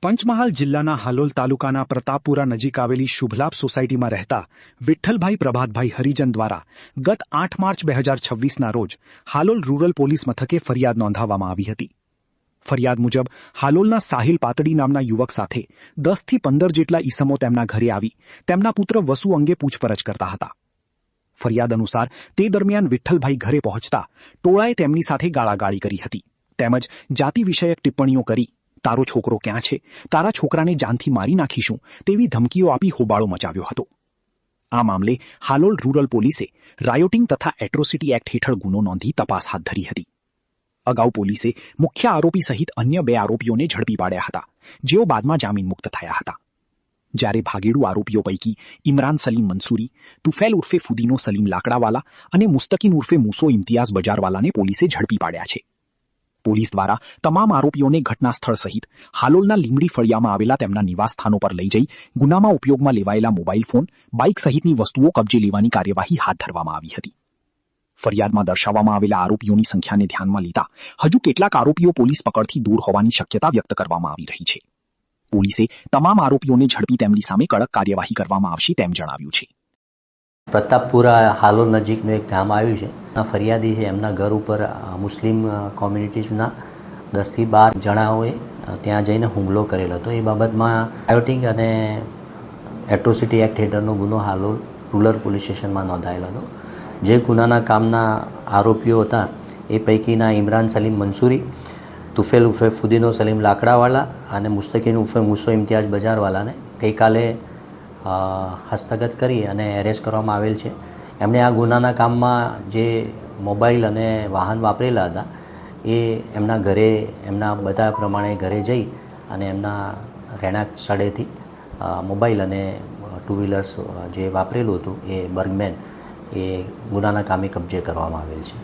પંચમહાલ જિલ્લાના હાલોલ તાલુકાના પ્રતાપપુરા નજીક આવેલી શુભલાભ સોસાયટીમાં રહેતા વિઠ્ઠલભાઈ પ્રભાતભાઈ હરિજન દ્વારા ગત 8 માર્ચ 2026ના રોજ હાલોલ રૂરલ પોલીસ મથકે ફરિયાદ નોંધાવવામાં આવી હતી. ફરિયાદ મુજબ હાલોલના સાહિલ પાતડી નામના યુવક સાથે 10 થી 15 જેટલા ઈસમો તેમના ઘરે આવી તેમના પુત્ર વસુ અંગે પૂછપરછ કરતા હતા. ફરિયાદ અનુસાર તે દરમિયાન વિઠ્ઠલભાઈ ઘરે પહોંચતા ટોળાએ તેમની સાથે ગાળાગાળી કરી હતી તેમજ જાતિ વિષયક ટિપ્પણીઓ કરી તારો છોકરો ક્યાં છે, તારા છોકરાને જાનથી મારી નાખીશું તેવી ધમકીઓ આપી હોબાળો મચાવ્યો હતો. આ મામલે હાલોલ રૂરલ પોલીસે રાયોટિંગ તથા એટ્રોસિટી એક્ટ હેઠળ ગુનો નોંધી તપાસ હાથ ધરી હતી. અગાઉ પોલીસે મુખ્ય આરોપી સહિત અન્ય 2 આરોપીઓને ઝડપી પાડ્યા હતા, જેઓ બાદમાં જામીન મુક્ત થયા હતા. જ્યારે ભાગેડુ આરોપીઓ પૈકી ઇમરાન સલીમ મંસૂરી, તુફેલ ઉર્ફે ફુદીનો સલીમ લાકડાવાલા અને મુસ્તકીન ઉર્ફે મૂસો ઇમ્તિયાઝ બજારવાલાને પોલીસે ઝડપી પાડ્યા છે. પોલીસ દ્વારા તમામ આરોપીઓને ઘટના સ્થળ સહિત હાલોલના લીમડી ફળિયામાં આવેલા તેમના નિવાસ સ્થાનો પર લઈ જઈ ગુનામાં ઉપયોગમાં લેવાયેલા મોબાઈલ ફોન, બાઇક સહિતની વસ્તુઓ કબજે લેવાની કાર્યવાહી હાથ ધરવામાં આવી હતી. ફરિયાદમાં દર્શાવવામાં આવેલા આરોપીઓની સંખ્યાને ધ્યાનમાં લેતા હજુ કેટલાક આરોપીઓ પોલીસ પકડથી દૂર હોવાની શક્યતા વ્યક્ત કરવામાં આવી રહી છે. પોલીસે તમામ આરોપીઓને ઝડપી તેમની સામે કડક કાર્યવાહી કરવામાં આવશે તેમ જણાવ્યું છે. પ્રતાપપુરા હાલોલ નજીકનું એક ગામ આવ્યું છે. ફરિયાદી છે એમના ઘર ઉપર મુસ્લિમ કોમ્યુનિટીઝના 10 થી 12 જણાઓએ ત્યાં જઈને હુમલો કરેલો હતો. એ બાબતમાં રાયોટિંગ અને એટ્રોસિટી એક્ટ હેઠળનો ગુનો હાલોલ રૂરલ પોલીસ સ્ટેશનમાં નોંધાયેલો હતો. જે ગુનાના કામના આરોપીઓ હતા એ પૈકીના ઇમરાન સલીમ મંસૂરી, તુફેલ ઉર્ફે ફુદીનો સલીમ લાકડાવાલા અને મુસ્તકીન ઉર્ફે મૂસો ઇમ્તિયાઝ બજારવાલાને ગઈકાલે હસ્તગત કરી અને એરેસ્ટ કરવામાં આવેલ છે. એમણે આ ગુનાના કામમાં જે મોબાઈલ અને વાહન વાપરેલા હતા એ એમના ઘરે એમના બધા પ્રમાણે ઘરે જઈ અને એમના રહેણાંક સ્થળેથી મોબાઈલ અને 2 વ્હીલર્સ જે વાપરેલું હતું એ બર્ગમેન એ ગુનાના કામે કબજે કરવામાં આવેલ છે.